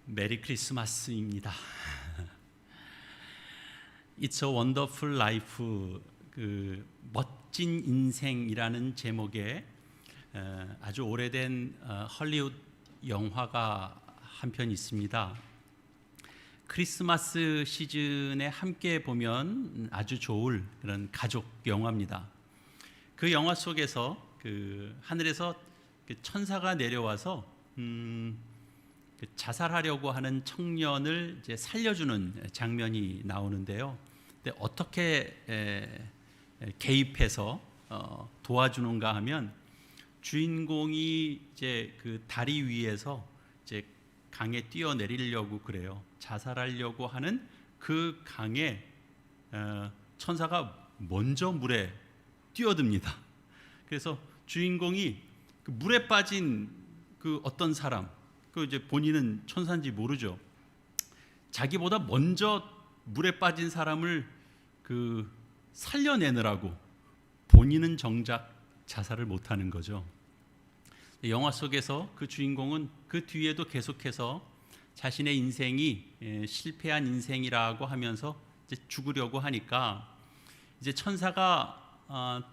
메리 크리스마스입니다. It's a Wonderful Life, 그 멋진 인생이라는 제목의 아주 오래된 헐리우드 영화가 한 편 있습니다. 크리스마스 시즌에 함께 보면 아주 좋을 그런 가족 영화입니다. 그 영화 속에서 그 하늘에서 그 천사가 내려와서 자살하려고 하는 청년을 이제 살려주는 장면이 나오는데요. 근데 어떻게 개입해서 도와주는가 하면 주인공이 이제 그 다리 위에서 이제 강에 뛰어내리려고 그래요. 자살하려고 하는 그 강에 천사가 먼저 물에 뛰어듭니다. 그래서 주인공이 그 물에 빠진 그 어떤 사람, 그 이제 본인은 천사인지 모르죠. 자기보다 먼저 물에 빠진 사람을 그 살려내느라고 본인은 정작 자살을 못하는 거죠. 영화 속에서 그 주인공은 그 뒤에도 계속해서 자신의 인생이 실패한 인생이라고 하면서 이제 죽으려고 하니까 이제 천사가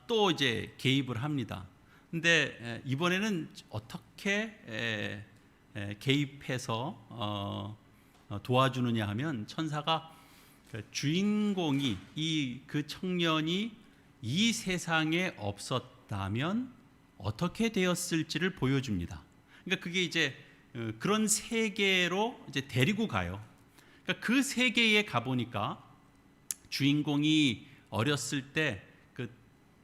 또 이제 개입을 합니다. 근데 이번에는 어떻게 개입해서 도와주느냐 하면 천사가 주인공이 그 청년이 이 세상에 없었다면 어떻게 되었을지를 보여줍니다. 그러니까 그게 이제 그런 세계로 이제 데리고 가요. 그러니까 그 세계에 가보니까 주인공이 어렸을 때 그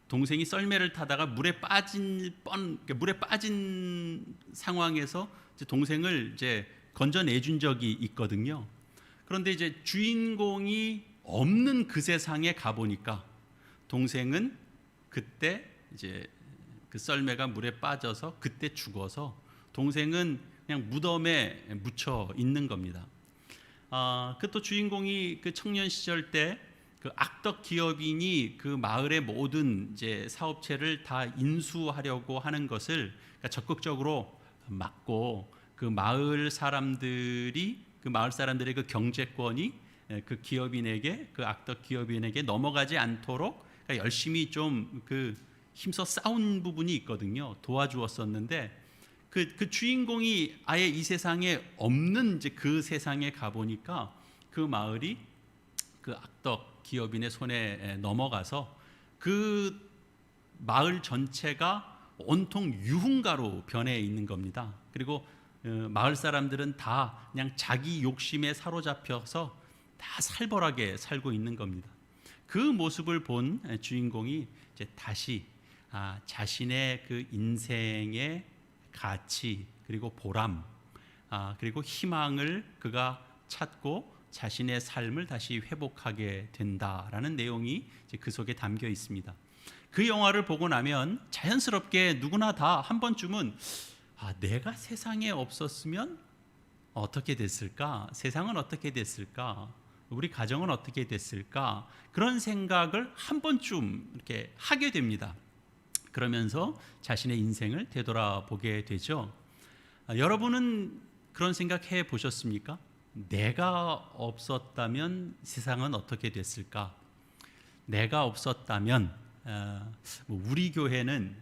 동생이 썰매를 타다가 물에 빠진 상황에서 이제 동생을 이제 건져내준 적이 있거든요. 그런데 이제 주인공이 없는 그 세상에 가보니까 동생은 그때 이제 그 썰매가 물에 빠져서 그때 죽어서 동생은 그냥 무덤에 묻혀 있는 겁니다. 그 또 주인공이 그 청년 시절 때 그 악덕 기업인이 그 마을의 모든 이제 사업체를 다 인수하려고 하는 것을 그러니까 적극적으로 막고 그 마을 사람들의 그 경제권이 그 기업인에게 그 악덕 기업인에게 넘어가지 않도록 그러니까 열심히 좀 그 힘써 싸운 부분이 있거든요. 도와주었었는데 그 주인공이 아예 이 세상에 없는 이제 그 세상에 가 보니까 그 마을이 그 악덕 기업인의 손에 넘어가서 그 마을 전체가 온통 유흥가로 변해 있는 겁니다. 그리고 마을 사람들은 다 그냥 자기 욕심에 사로잡혀서 다 살벌하게 살고 있는 겁니다. 그 모습을 본 주인공이 이제 다시 자신의 그 인생의 가치 그리고 보람 그리고 희망을 그가 찾고 자신의 삶을 다시 회복하게 된다라는 내용이 이제 그 속에 담겨 있습니다. 그 영화를 보고 나면 자연스럽게 누구나 다 한 번쯤은 내가 세상에 없었으면 어떻게 됐을까? 세상은 어떻게 됐을까? 우리 가정은 어떻게 됐을까? 그런 생각을 한 번쯤 이렇게 하게 됩니다. 그러면서 자신의 인생을 되돌아보게 되죠. 여러분은 그런 생각해 보셨습니까? 내가 없었다면 세상은 어떻게 됐을까? 내가 없었다면 우리 교회는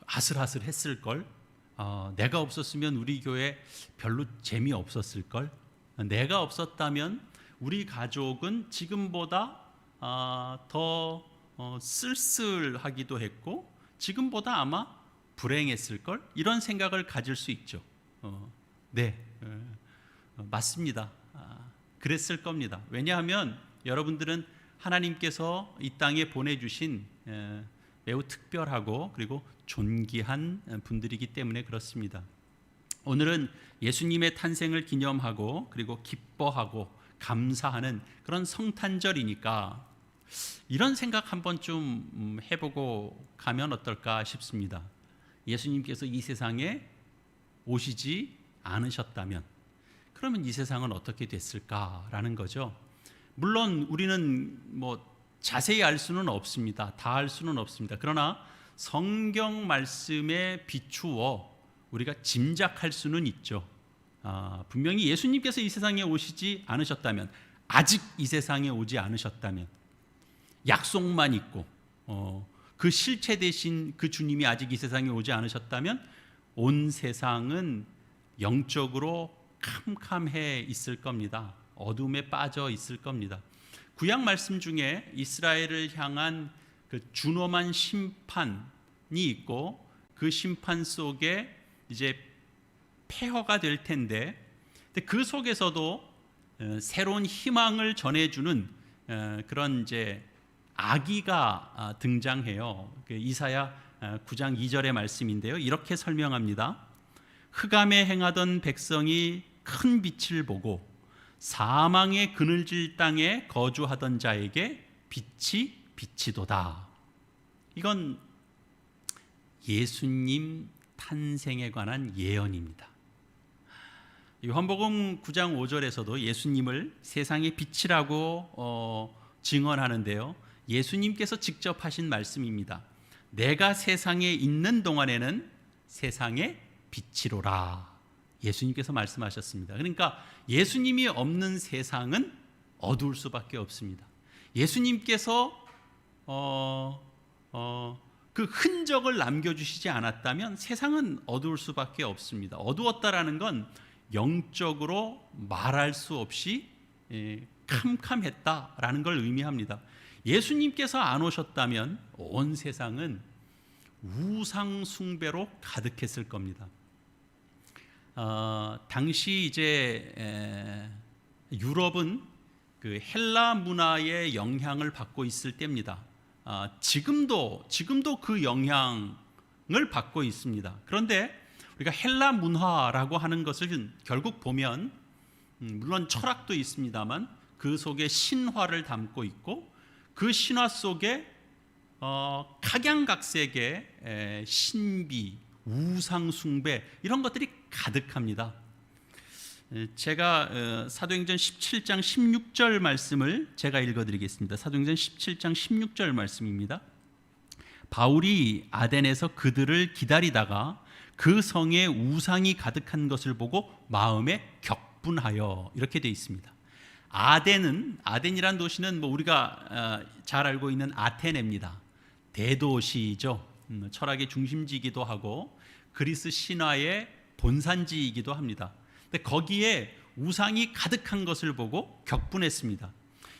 아슬아슬했을 걸. 내가 없었으면 우리 교회 별로 재미없었을 걸. 내가 없었다면 우리 가족은 지금보다 더 쓸쓸하기도 했고 지금보다 아마 불행했을 걸. 이런 생각을 가질 수 있죠. 네, 맞습니다. 그랬을 겁니다. 왜냐하면 여러분들은 하나님께서 이 땅에 보내주신 매우 특별하고 그리고 존귀한 분들이기 때문에 그렇습니다. 오늘은 예수님의 탄생을 기념하고 그리고 기뻐하고 감사하는 그런 성탄절이니까 이런 생각 한 번쯤 해보고 가면 어떨까 싶습니다. 예수님께서 이 세상에 오시지 않으셨다면 그러면 이 세상은 어떻게 됐을까라는 거죠. 물론 우리는 자세히 알 수는 없습니다. 다 알 수는 없습니다. 그러나 성경 말씀에 비추어 우리가 짐작할 수는 있죠. 분명히 예수님께서 이 세상에 오시지 않으셨다면, 아직 이 세상에 오지 않으셨다면, 약속만 있고 그 실체 대신 그 주님이 아직 이 세상에 오지 않으셨다면 온 세상은 영적으로 캄캄해 있을 겁니다. 어둠에 빠져 있을 겁니다. 구약 말씀 중에 이스라엘을 향한 그 준엄한 심판이 있고, 그 심판 속에 이제 폐허가 될 텐데, 그 속에서도 새로운 희망을 전해주는 그런 이제 아기가 등장해요. 그 이사야 9장 2절의 말씀인데요. 이렇게 설명합니다. 흑암에 행하던 백성이 큰 빛을 보고 사망의 그늘질 땅에 거주하던 자에게 빛이 비치도다. 이건 예수님 탄생에 관한 예언입니다. 요한복음 9장 5절에서도 예수님을 세상의 빛이라고 증언하는데요. 예수님께서 직접 하신 말씀입니다. 내가 세상에 있는 동안에는 세상의 빛이로라. 예수님께서 말씀하셨습니다. 그러니까 예수님이 없는 세상은 어두울 수밖에 없습니다. 예수님께서 그 흔적을 남겨주시지 않았다면 세상은 어두울 수밖에 없습니다. 어두웠다라는 건 영적으로 말할 수 없이 캄캄했다라는 걸 의미합니다. 예수님께서 안 오셨다면 온 세상은 우상 숭배로 가득했을 겁니다. 당시 이제 유럽은 그 헬라 문화의 영향을 받고 있을 때입니다. 지금도 그 영향을 받고 있습니다. 그런데 우리가 헬라 문화라고 하는 것을 결국 보면 물론 철학도 있습니다만 그 속에 신화를 담고 있고, 그 신화 속에 각양각색의 신비, 우상 숭배 이런 것들이 가득합니다. 제가 사도행전 17장 16절 말씀을 제가 읽어드리겠습니다. 사도행전 17장 16절 말씀입니다. 바울이 아덴에서 그들을 기다리다가 그 성에 우상이 가득한 것을 보고 마음에 격분하여, 이렇게 되어 있습니다. 아덴이란 도시는 뭐 우리가 잘 알고 있는 아테네입니다. 대도시죠. 철학의 중심지이기도 하고 그리스 신화의 본산지이기도 합니다. 근데 거기에 우상이 가득한 것을 보고 격분했습니다.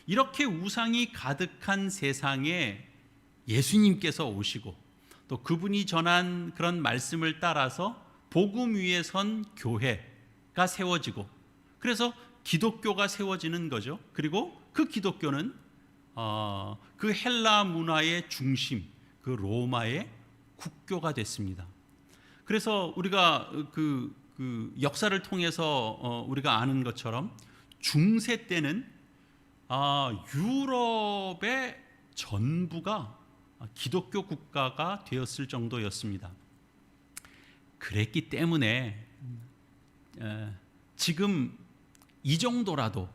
이렇게 우상이 가득한 세상에 예수님께서 오시고 또 그분이 전한 그런 말씀을 따라서 복음 위에 선 교회가 세워지고, 그래서 기독교가 세워지는 거죠. 그리고 그 기독교는 그 헬라 문화의 중심, 그 로마의 국교가 됐습니다. 그래서 우리가 그 역사를 통해서 우리가 아는 것처럼 중세 때는 유럽의 전부가 기독교 국가가 되었을 정도였습니다. 그랬기 때문에 지금 이 정도라도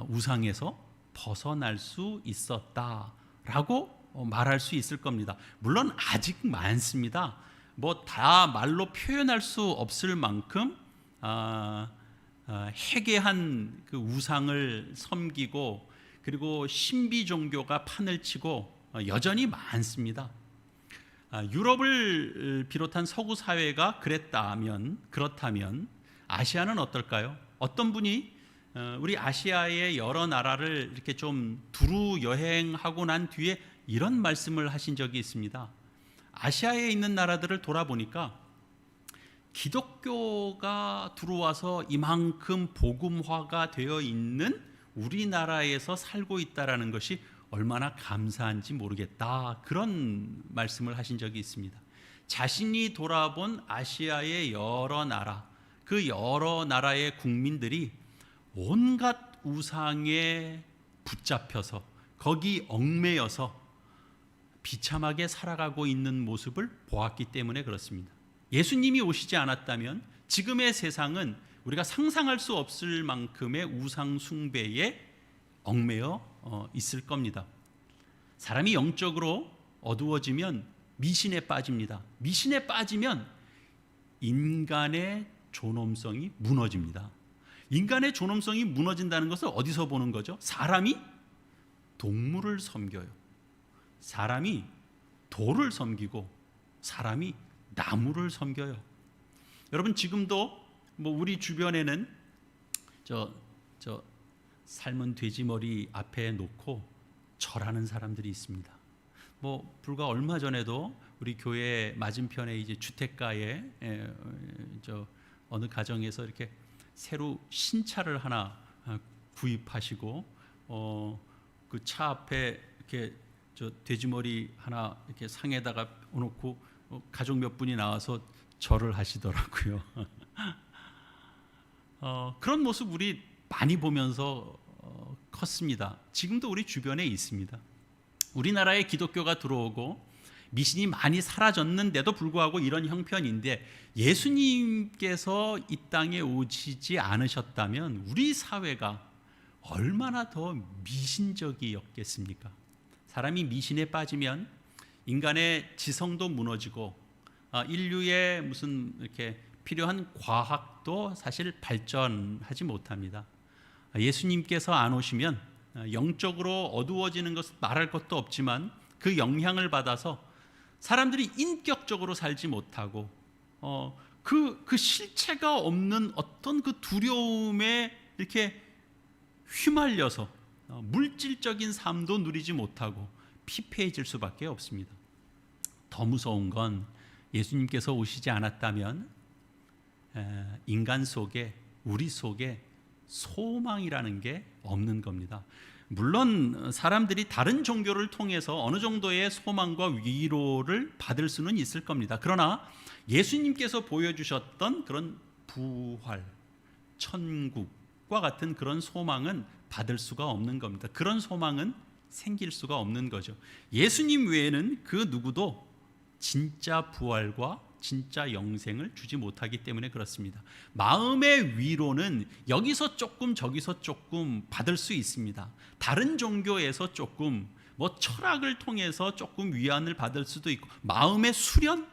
우상에서 벗어날 수 있었다라고 말할 수 있을 겁니다. 물론 아직 많습니다. 뭐 다 말로 표현할 수 없을 만큼 해괴한 그 우상을 섬기고, 그리고 신비 종교가 판을 치고 여전히 많습니다. 유럽을 비롯한 서구 사회가 그렇다면 아시아는 어떨까요? 어떤 분이 우리 아시아의 여러 나라를 이렇게 좀 두루 여행하고 난 뒤에 이런 말씀을 하신 적이 있습니다. 아시아에 있는 나라들을 돌아보니까 기독교가 들어와서 이만큼 복음화가 되어 있는 우리나라에서 살고 있다라는 것이 얼마나 감사한지 모르겠다, 그런 말씀을 하신 적이 있습니다. 자신이 돌아본 아시아의 여러 나라, 그 여러 나라의 국민들이 온갖 우상에 붙잡혀서 거기 얽매여서 비참하게 살아가고 있는 모습을 보았기 때문에 그렇습니다. 예수님이 오시지 않았다면 지금의 세상은 우리가 상상할 수 없을 만큼의 우상 숭배에 얽매여 있을 겁니다. 사람이 영적으로 어두워지면 미신에 빠집니다. 미신에 빠지면 인간의 존엄성이 무너집니다. 인간의 존엄성이 무너진다는 것을 어디서 보는 거죠? 사람이 동물을 섬겨요. 사람이 돌을 섬기고 사람이 나무를 섬겨요. 여러분, 지금도 뭐 우리 주변에는 저 삶은 돼지머리 앞에 놓고 절하는 사람들이 있습니다. 뭐 불과 얼마 전에도 우리 교회 맞은편에 이제 주택가에 어느 가정에서 이렇게 새로 신차를 하나 구입하시고 그 차 앞에 이렇게 돼지머리 하나 이렇게 상에다가 놓고 가족 몇 분이 나와서 절을 하시더라고요. 그런 모습 우리 많이 보면서 컸습니다. 지금도 우리 주변에 있습니다. 우리나라에 기독교가 들어오고 미신이 많이 사라졌는데도 불구하고 이런 형편인데, 예수님께서 이 땅에 오시지 않으셨다면 우리 사회가 얼마나 더 미신적이었겠습니까? 사람이 미신에 빠지면 인간의 지성도 무너지고 인류의 무슨 이렇게 필요한 과학도 사실 발전하지 못합니다. 예수님께서 안 오시면 영적으로 어두워지는 것은 말할 것도 없지만 그 영향을 받아서 사람들이 인격적으로 살지 못하고 그 실체가 없는 어떤 그 두려움에 이렇게 휘말려서 물질적인 삶도 누리지 못하고 피폐해질 수밖에 없습니다. 더 무서운 건 예수님께서 오시지 않았다면 인간 속에, 우리 속에 소망이라는 게 없는 겁니다. 물론 사람들이 다른 종교를 통해서 어느 정도의 소망과 위로를 받을 수는 있을 겁니다. 그러나 예수님께서 보여주셨던 그런 부활, 천국과 같은 그런 소망은 받을 수가 없는 겁니다. 그런 소망은 생길 수가 없는 거죠. 예수님 외에는 그 누구도 진짜 부활과 진짜 영생을 주지 못하기 때문에 그렇습니다. 마음의 위로는 여기서 조금 저기서 조금 받을 수 있습니다. 다른 종교에서 조금, 뭐 철학을 통해서 조금 위안을 받을 수도 있고, 마음의 수련,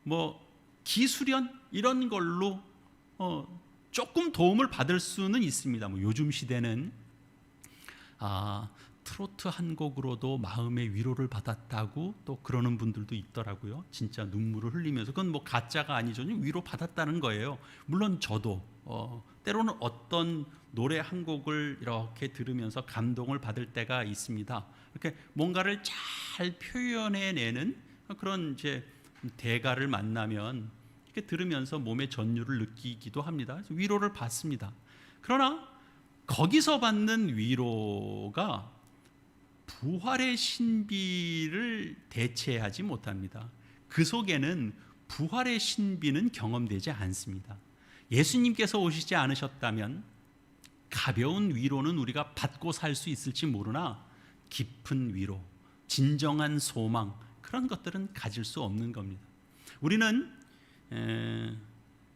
뭐 기수련 이런 걸로 조금 도움을 받을 수는 있습니다. 뭐 요즘 시대는 트로트 한 곡으로도 마음의 위로를 받았다고 또 그러는 분들도 있더라고요. 진짜 눈물을 흘리면서. 그건 뭐 가짜가 아니죠. 위로 받았다는 거예요. 물론 저도 때로는 어떤 노래 한 곡을 이렇게 들으면서 감동을 받을 때가 있습니다. 이렇게 뭔가를 잘 표현해내는 그런 이제 대가를 만나면 이렇게 들으면서 몸의 전율을 느끼기도 합니다. 그래서 위로를 받습니다. 그러나 거기서 받는 위로가 부활의 신비를 대체하지 못합니다. 그 속에는 부활의 신비는 경험되지 않습니다. 예수님께서 오시지 않으셨다면 가벼운 위로는 우리가 받고 살 수 있을지 모르나 깊은 위로, 진정한 소망, 그런 것들은 가질 수 없는 겁니다. 우리는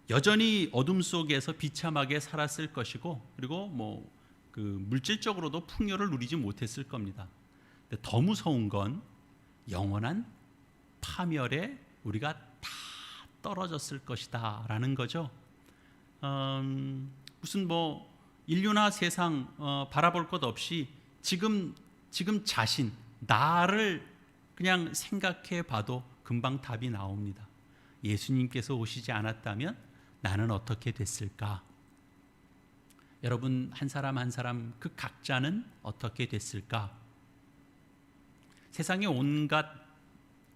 여전히 어둠 속에서 비참하게 살았을 것이고, 그리고 뭐 그 물질적으로도 풍요를 누리지 못했을 겁니다. 근데 더 무서운 건 영원한 파멸에 우리가 다 떨어졌을 것이다라는 거죠. 무슨 뭐 인류나 세상 바라볼 것 없이 지금 자신, 나를 그냥 생각해 봐도 금방 답이 나옵니다. 예수님께서 오시지 않았다면 나는 어떻게 됐을까? 여러분 한 사람 한 사람 그 각자는 어떻게 됐을까? 세상에 온갖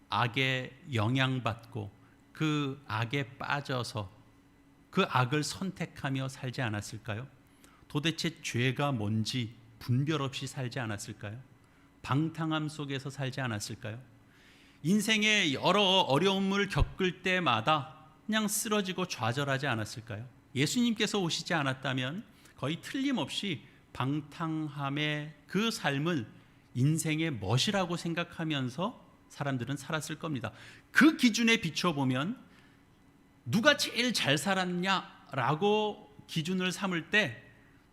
악에 영향받고 그 악에 빠져서 그 악을 선택하며 살지 않았을까요? 도대체 죄가 뭔지 분별 없이 살지 않았을까요? 방탕함 속에서 살지 않았을까요? 인생의 여러 어려움을 겪을 때마다 그냥 쓰러지고 좌절하지 않았을까요? 예수님께서 오시지 않았다면 거의 틀림없이 방탕함의 그 삶을 인생의 멋이라고 생각하면서 사람들은 살았을 겁니다. 그 기준에 비춰보면 누가 제일 잘 살았냐라고 기준을 삼을 때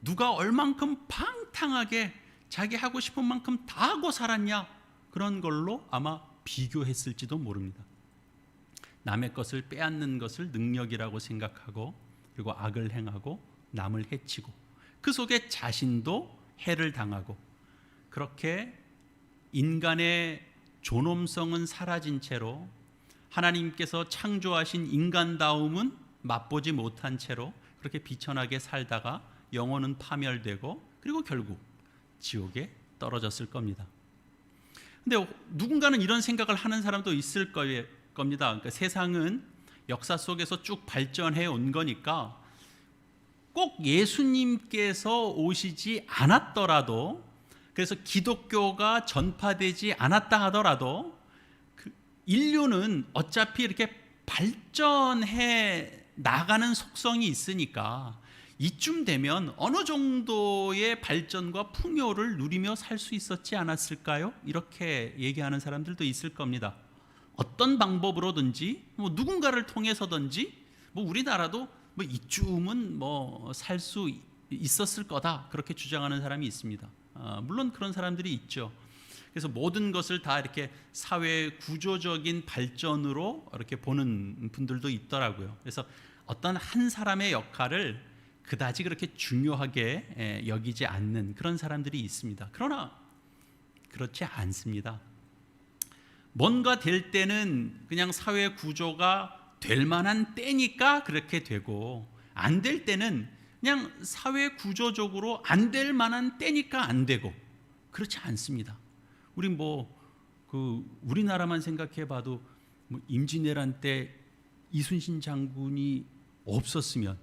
누가 얼만큼 방탕하게 자기 하고 싶은 만큼 다 하고 살았냐, 그런 걸로 아마 비교했을지도 모릅니다. 남의 것을 빼앗는 것을 능력이라고 생각하고 그리고 악을 행하고 남을 해치고 그 속에 자신도 해를 당하고 그렇게 인간의 존엄성은 사라진 채로 하나님께서 창조하신 인간다움은 맛보지 못한 채로 그렇게 비천하게 살다가 영혼은 파멸되고 그리고 결국 지옥에 떨어졌을 겁니다. 근데 누군가는 이런 생각을 하는 사람도 있을 겁니다. 그러니까 세상은 역사 속에서 쭉 발전해 온 거니까 꼭 예수님께서 오시지 않았더라도, 그래서 기독교가 전파되지 않았다 하더라도 인류는 어차피 이렇게 발전해 나가는 속성이 있으니까 이쯤 되면 어느 정도의 발전과 풍요를 누리며 살 수 있었지 않았을까요? 이렇게 얘기하는 사람들도 있을 겁니다. 어떤 방법으로든지 누군가를 통해서든지 우리나라도 이쯤은 살 수 있었을 거다, 그렇게 주장하는 사람이 있습니다. 물론 그런 사람들이 있죠. 그래서 모든 것을 다 이렇게 사회 구조적인 발전으로 이렇게 보는 분들도 있더라고요. 그래서 어떤 한 사람의 역할을 그다지 그렇게 중요하게 여기지 않는 그런 사람들이 있습니다. 그러나 그렇지 않습니다. 뭔가 될 때는 그냥 사회 구조가 될 만한 때니까 그렇게 되고, 안 될 때는 그냥 사회 구조적으로 안 될 만한 때니까 안 되고, 그렇지 않습니다. 우리 우리나라만 생각해봐도 임진왜란 때 이순신 장군이 없었으면,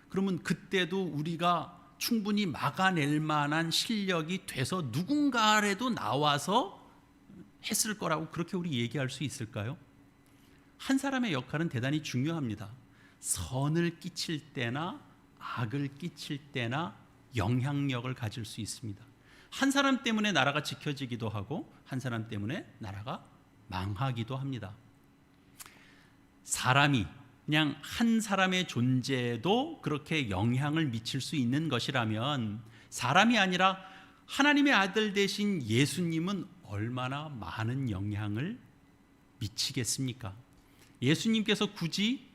그러면 그때도 우리가 충분히 막아낼 만한 실력이 돼서 누군가라도 나와서 했을 거라고 그렇게 우리 얘기할 수 있을까요? 한 사람의 역할은 대단히 중요합니다. 선을 끼칠 때나 악을 끼칠 때나 영향력을 가질 수 있습니다. 한 사람 때문에 나라가 지켜지기도 하고 한 사람 때문에 나라가 망하기도 합니다. 사람이 그냥 한 사람의 존재도 그렇게 영향을 미칠 수 있는 것이라면, 사람이 아니라 하나님의 아들 되신 예수님은 얼마나 많은 영향을 미치겠습니까? 예수님께서 굳이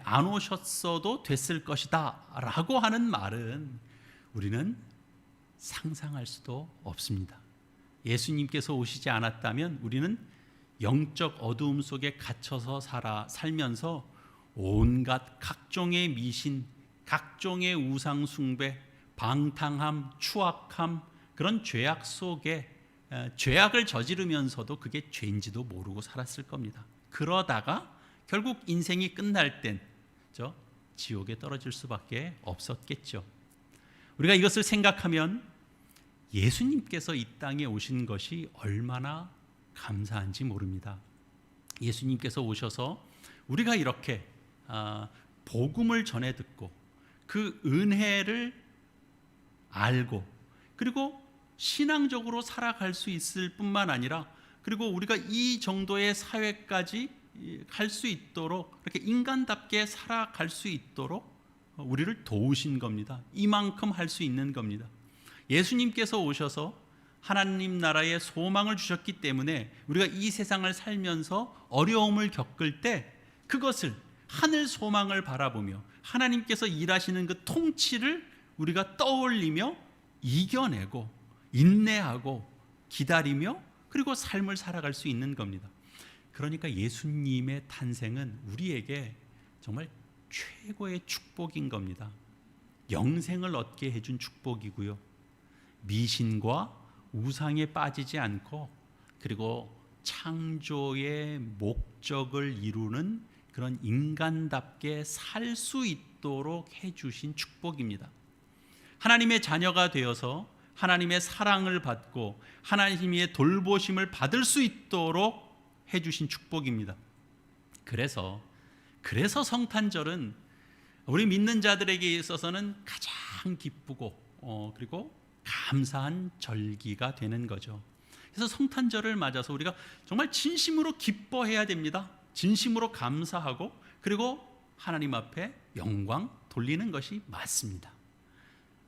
안 오셨어도 됐을 것이다 라고 하는 말은 우리는 상상할 수도 없습니다. 예수님께서 오시지 않았다면 우리는 영적 어두움 속에 갇혀서 살면서 온갖 각종의 미신, 각종의 우상 숭배, 방탕함, 추악함, 그런 죄악 속에 죄악을 저지르면서도 그게 죄인지도 모르고 살았을 겁니다. 그러다가 결국 인생이 끝날 땐 지옥에 떨어질 수밖에 없었겠죠. 우리가 이것을 생각하면 예수님께서 이 땅에 오신 것이 얼마나 감사한지 모릅니다. 예수님께서 오셔서 우리가 이렇게 복음을 전해 듣고 그 은혜를 알고 그리고 신앙적으로 살아갈 수 있을 뿐만 아니라, 그리고 우리가 이 정도의 사회까지 갈 수 있도록, 이렇게 인간답게 살아갈 수 있도록 우리를 도우신 겁니다. 이만큼 할 수 있는 겁니다. 예수님께서 오셔서 하나님 나라의 소망을 주셨기 때문에 우리가 이 세상을 살면서 어려움을 겪을 때 그것을, 하늘 소망을 바라보며 하나님께서 일하시는 그 통치를 우리가 떠올리며 이겨내고 인내하고 기다리며 그리고 삶을 살아갈 수 있는 겁니다. 그러니까 예수님의 탄생은 우리에게 정말 최고의 축복인 겁니다. 영생을 얻게 해준 축복이고요, 미신과 우상에 빠지지 않고 그리고 창조의 목적을 이루는 그런 인간답게 살 수 있도록 해주신 축복입니다. 하나님의 자녀가 되어서 하나님의 사랑을 받고 하나님의 돌보심을 받을 수 있도록 해주신 축복입니다. 그래서 성탄절은 우리 믿는 자들에게 있어서는 가장 기쁘고 그리고 감사한 절기가 되는 거죠. 그래서 성탄절을 맞아서 우리가 정말 진심으로 기뻐해야 됩니다. 진심으로 감사하고 그리고 하나님 앞에 영광 돌리는 것이 맞습니다.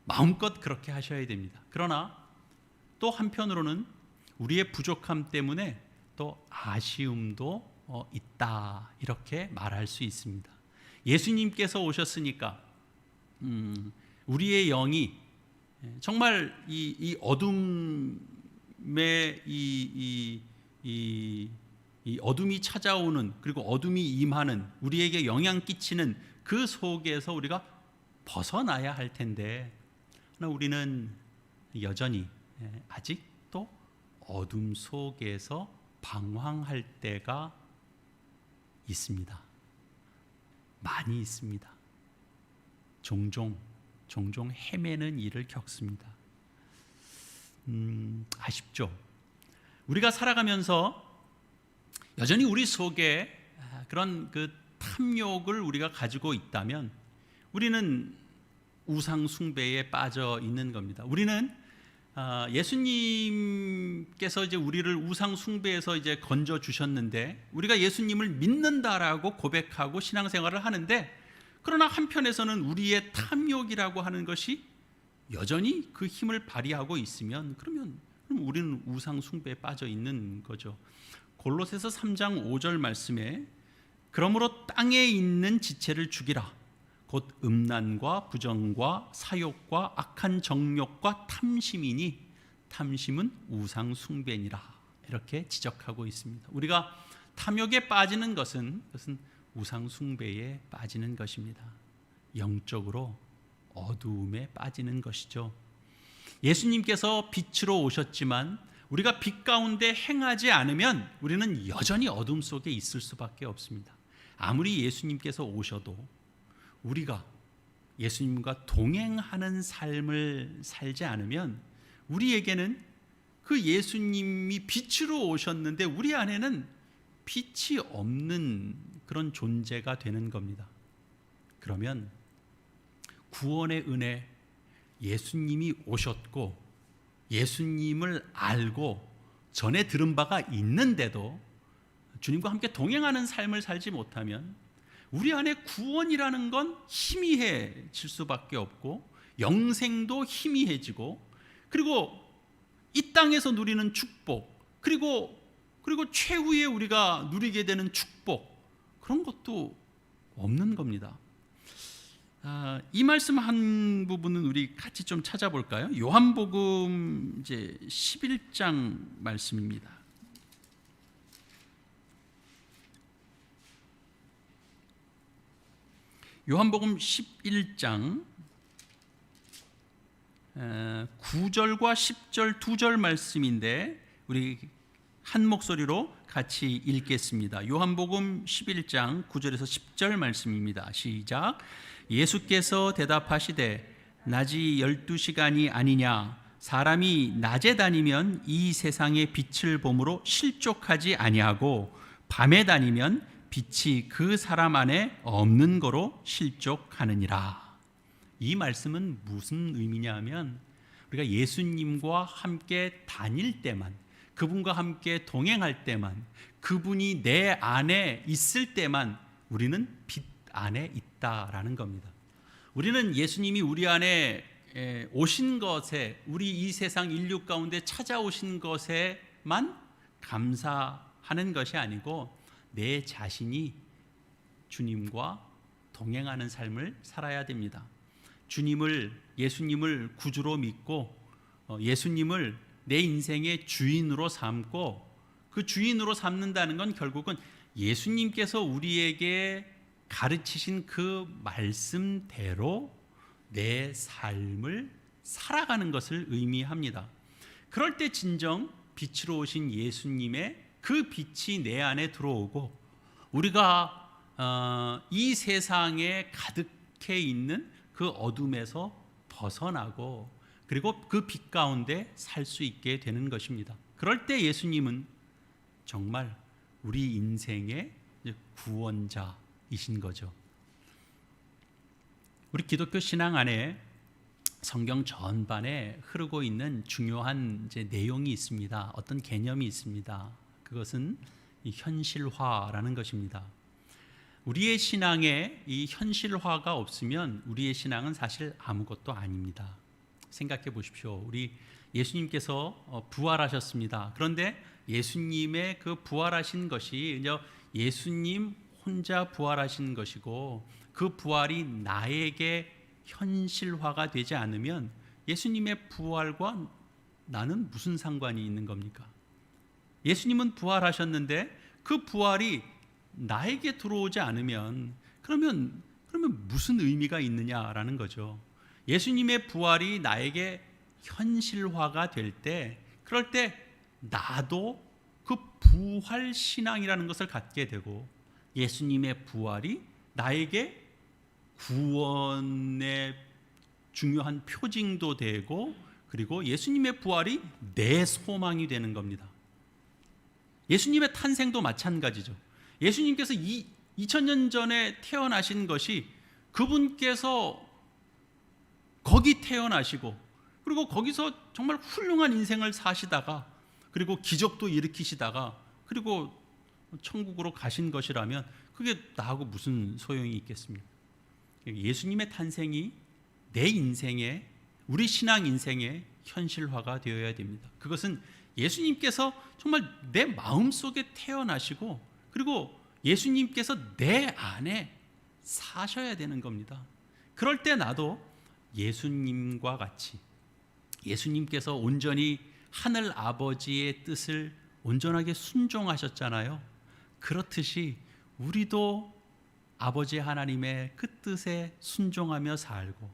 마음껏 그렇게 하셔야 됩니다. 그러나 또 한편으로는 우리의 부족함 때문에 또 아쉬움도 있다, 이렇게 말할 수 있습니다. 예수님께서 오셨으니까 우리의 영이 정말 이 어둠의 이 어둠이 찾아오는, 그리고 어둠이 임하는, 우리에게 영향 끼치는 그 속에서 우리가 벗어나야 할 텐데, 그러나 우리는 여전히 아직도 어둠 속에서 방황할 때가 있습니다. 많이 있습니다. 종종 헤매는 일을 겪습니다. 아쉽죠. 우리가 살아가면서 여전히 우리 속에 그런 그 탐욕을 우리가 가지고 있다면 우리는 우상 숭배에 빠져 있는 겁니다. 우리는 예수님께서 이제 우리를 우상 숭배에서 이제 건져 주셨는데, 우리가 예수님을 믿는다라고 고백하고 신앙생활을 하는데, 그러나 한편에서는 우리의 탐욕이라고 하는 것이 여전히 그 힘을 발휘하고 있으면, 그럼 우리는 우상 숭배에 빠져 있는 거죠. 골로새서 3장 5절 말씀에 그러므로 땅에 있는 지체를 죽이라, 곧 음란과 부정과 사욕과 악한 정욕과 탐심이니 탐심은 우상 숭배니라, 이렇게 지적하고 있습니다. 우리가 탐욕에 빠지는 것은 우상 숭배에 빠지는 것입니다. 영적으로 어두움에 빠지는 것이죠. 예수님께서 빛으로 오셨지만 우리가 빛 가운데 행하지 않으면 우리는 여전히 어둠 속에 있을 수밖에 없습니다. 아무리 예수님께서 오셔도 우리가 예수님과 동행하는 삶을 살지 않으면 우리에게는 그 예수님이 빛으로 오셨는데 우리 안에는 빛이 없는 그런 존재가 되는 겁니다. 그러면 구원의 은혜, 예수님이 오셨고 예수님을 알고 전에 들은 바가 있는데도 주님과 함께 동행하는 삶을 살지 못하면 우리 안에 구원이라는 건 희미해질 수밖에 없고, 영생도 희미해지고, 그리고 이 땅에서 누리는 축복, 그리고 최후에 우리가 누리게 되는 축복, 그런 것도 없는 겁니다. 이 말씀 한 부분은 우리 같이 좀 찾아볼까요? 요한복음 이제 11장 말씀입니다. 요한복음 11장 9절과 10절 두 절 말씀인데 우리 한 목소리로 같이 읽겠습니다. 요한복음 11장 9절에서 10절 말씀입니다. 시작. 예수께서 대답하시되 낮이 12시간이 아니냐, 사람이 낮에 다니면 이 세상의 빛을 보므로 실족하지 아니하고 밤에 다니면 빛이 그 사람 안에 없는 거로 실족하느니라. 이 말씀은 무슨 의미냐 하면 우리가 예수님과 함께 다닐 때만, 그분과 함께 동행할 때만, 그분이 내 안에 있을 때만 우리는 빛 안에 있다라는 겁니다. 우리는 예수님이 우리 안에 오신 것에, 우리 이 세상 인류 가운데 찾아오신 것에만 감사하는 것이 아니고 내 자신이 주님과 동행하는 삶을 살아야 됩니다. 예수님을 구주로 믿고 예수님을 내 인생의 주인으로 삼고, 그 주인으로 삼는다는 건 결국은 예수님께서 우리에게 가르치신 그 말씀대로 내 삶을 살아가는 것을 의미합니다. 그럴 때 진정 빛으로 오신 예수님의 그 빛이 내 안에 들어오고, 우리가 이 세상에 가득해 있는 그 어둠에서 벗어나고, 그리고 그 빛 가운데 살 수 있게 되는 것입니다. 그럴 때 예수님은 정말 우리 인생의 구원자이신 거죠. 우리 기독교 신앙 안에 성경 전반에 흐르고 있는 중요한 내용이 있습니다. 어떤 개념이 있습니다. 그것은 이 현실화라는 것입니다. 우리의 신앙에 이 현실화가 없으면 우리의 신앙은 사실 아무것도 아닙니다. 생각해 보십시오. 우리 예수님께서 부활하셨습니다. 그런데 예수님의 그 부활하신 것이 예수님 혼자 부활하신 것이고, 그 부활이 나에게 현실화가 되지 않으면 예수님의 부활과 나는 무슨 상관이 있는 겁니까? 예수님은 부활하셨는데 그 부활이 나에게 들어오지 않으면 그러면 무슨 의미가 있느냐라는 거죠. 예수님의 부활이 나에게 현실화가 될 때, 그럴 때 나도 그 부활 신앙이라는 것을 갖게 되고, 예수님의 부활이 나에게 구원의 중요한 표징도 되고, 그리고 예수님의 부활이 내 소망이 되는 겁니다. 예수님의 탄생도 마찬가지죠. 예수님께서 2000년 전에 태어나신 것이 그분께서 거기 태어나시고, 그리고 거기서 정말 훌륭한 인생을 사시다가, 그리고 기적도 일으키시다가, 그리고 천국으로 가신 것이라면 그게 나하고 무슨 소용이 있겠습니까? 예수님의 탄생이 내 인생에, 우리 신앙 인생의 현실화가 되어야 됩니다. 그것은 예수님께서 정말 내 마음속에 태어나시고, 그리고 예수님께서 내 안에 사셔야 되는 겁니다. 그럴 때 나도 예수님과 같이, 예수님께서 온전히 하늘 아버지의 뜻을 온전하게 순종하셨잖아요. 그렇듯이 우리도 아버지 하나님의 그 뜻에 순종하며 살고,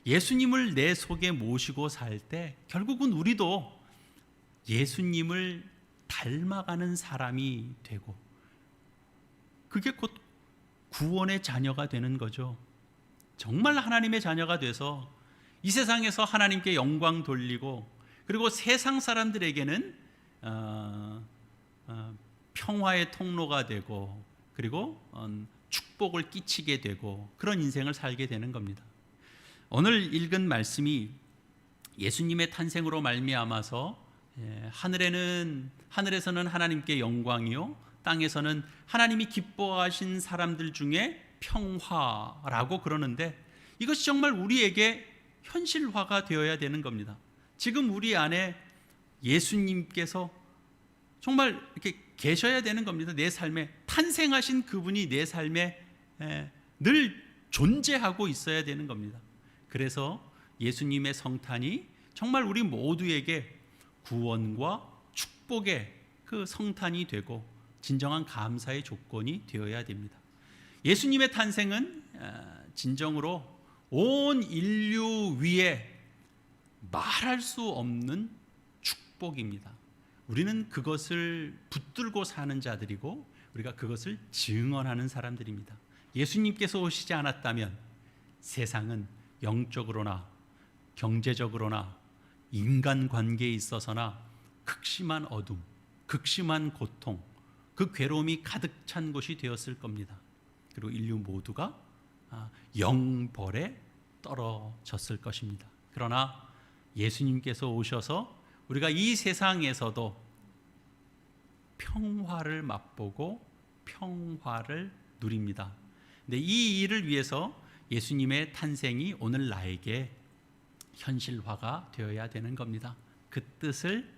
예수님을 내 속에 모시고 살 때 결국은 우리도 예수님을 닮아가는 사람이 되고, 그게 곧 구원의 자녀가 되는 거죠. 정말 하나님의 자녀가 돼서 이 세상에서 하나님께 영광 돌리고, 그리고 세상 사람들에게는 평화의 통로가 되고, 그리고 축복을 끼치게 되고, 그런 인생을 살게 되는 겁니다. 오늘 읽은 말씀이 예수님의 탄생으로 말미암아서 하늘에서는 하나님께 영광이요, 땅에서는 하나님이 기뻐하신 사람들 중에 평화라고 그러는데, 이것이 정말 우리에게 현실화가 되어야 되는 겁니다. 지금 우리 안에 예수님께서 정말 이렇게 계셔야 되는 겁니다. 내 삶에 탄생하신 그분이 내 삶에 늘 존재하고 있어야 되는 겁니다. 그래서 예수님의 성탄이 정말 우리 모두에게 구원과 축복의 그 성탄이 되고 진정한 감사의 조건이 되어야 됩니다. 예수님의 탄생은 진정으로 온 인류 위에 말할 수 없는 축복입니다. 우리는 그것을 붙들고 사는 자들이고, 우리가 그것을 증언하는 사람들입니다. 예수님께서 오시지 않았다면 세상은 영적으로나 경제적으로나 인간관계에 있어서나 극심한 어둠, 극심한 고통, 그 괴로움이 가득 찬 곳이 되었을 겁니다. 그리고 인류 모두가 영벌에 떨어졌을 것입니다. 그러나 예수님께서 오셔서 우리가 이 세상에서도 평화를 맛보고 평화를 누립니다. 근데 이 일을 위해서 예수님의 탄생이 오늘 나에게 현실화가 되어야 되는 겁니다. 그 뜻을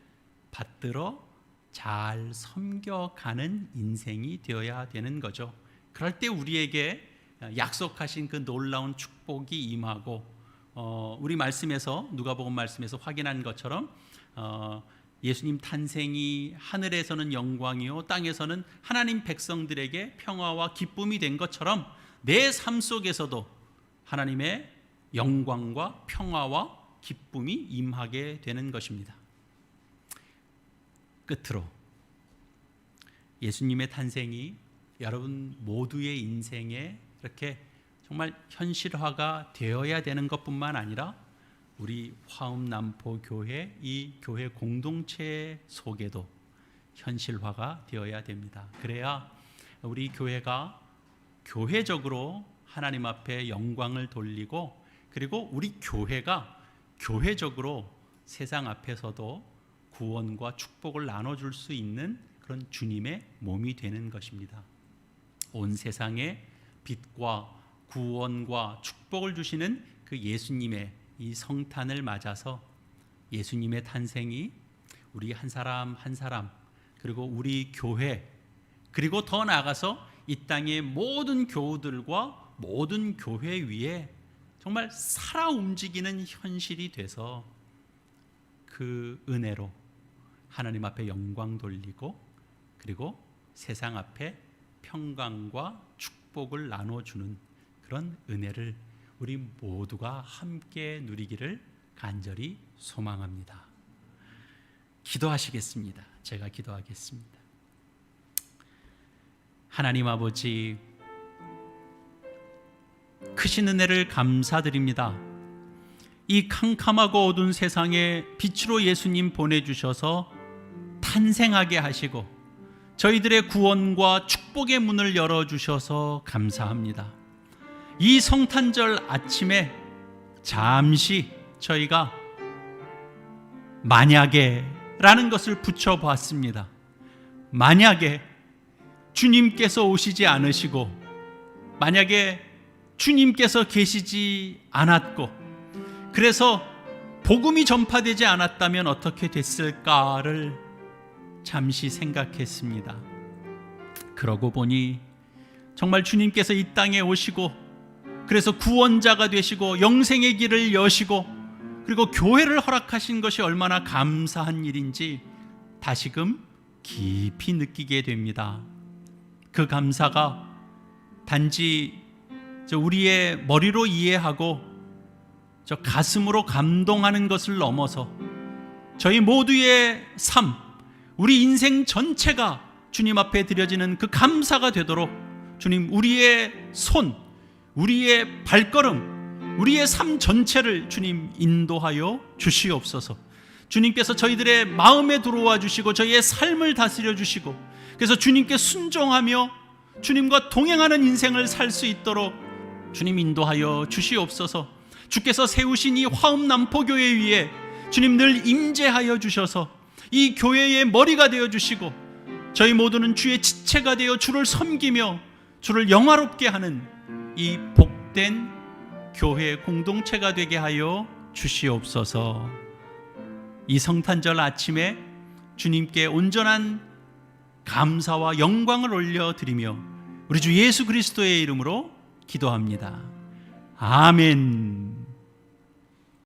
받들어 잘 섬겨가는 인생이 되어야 되는 거죠. 그럴 때 우리에게 약속하신 그 놀라운 축복이 임하고, 우리 말씀에서, 누가복음 말씀에서 확인한 것처럼 예수님 탄생이 하늘에서는 영광이요 땅에서는 하나님 백성들에게 평화와 기쁨이 된 것처럼 내 삶 속에서도 하나님의 영광과 평화와 기쁨이 임하게 되는 것입니다. 끝으로 예수님의 탄생이 여러분 모두의 인생에 이렇게 정말 현실화가 되어야 되는 것뿐만 아니라 우리 화엄남포교회 이 교회 공동체 속에도 현실화가 되어야 됩니다. 그래야 우리 교회가 교회적으로 하나님 앞에 영광을 돌리고, 그리고 우리 교회가 교회적으로 세상 앞에서도 구원과 축복을 나눠줄 수 있는 그런 주님의 몸이 되는 것입니다. 온 세상에 빛과 구원과 축복을 주시는 그 예수님의 이 성탄을 맞아서 예수님의 탄생이 우리 한 사람 한 사람, 그리고 우리 교회, 그리고 더 나아가서 이 땅의 모든 교우들과 모든 교회 위에 정말 살아 움직이는 현실이 돼서 그 은혜로 하나님 앞에 영광 돌리고 그리고 세상 앞에 평강과 축복을 나눠주는 그런 은혜를 우리 모두가 함께 누리기를 간절히 소망합니다. 기도하시겠습니다. 제가 기도하겠습니다. 하나님 아버지, 크신 은혜를 감사드립니다. 이 캄캄하고 어두운 세상에 빛으로 예수님 보내주셔서 탄생하게 하시고 저희들의 구원과 축복의 문을 열어주셔서 감사합니다. 이 성탄절 아침에 잠시 저희가 만약에 라는 것을 붙여보았습니다. 만약에 주님께서 오시지 않으시고 만약에 주님께서 계시지 않았고 그래서 복음이 전파되지 않았다면 어떻게 됐을까를 잠시 생각했습니다. 그러고 보니 정말 주님께서 이 땅에 오시고 그래서 구원자가 되시고 영생의 길을 여시고 그리고 교회를 허락하신 것이 얼마나 감사한 일인지 다시금 깊이 느끼게 됩니다. 그 감사가 단지 우리의 머리로 이해하고 저 가슴으로 감동하는 것을 넘어서 저희 모두의 삶, 우리 인생 전체가 주님 앞에 드려지는 그 감사가 되도록 주님, 우리의 손, 우리의 발걸음, 우리의 삶 전체를 주님 인도하여 주시옵소서. 주님께서 저희들의 마음에 들어와 주시고 저희의 삶을 다스려 주시고 그래서 주님께 순종하며 주님과 동행하는 인생을 살 수 있도록 주님 인도하여 주시옵소서. 주께서 세우신 이 화음남포교회 위에 주님 늘 임재하여 주셔서 이 교회의 머리가 되어 주시고 저희 모두는 주의 지체가 되어 주를 섬기며 주를 영화롭게 하는 이 복된 교회 공동체가 되게 하여 주시옵소서. 이 성탄절 아침에 주님께 온전한 감사와 영광을 올려드리며 우리 주 예수 그리스도의 이름으로 기도합니다. 아멘.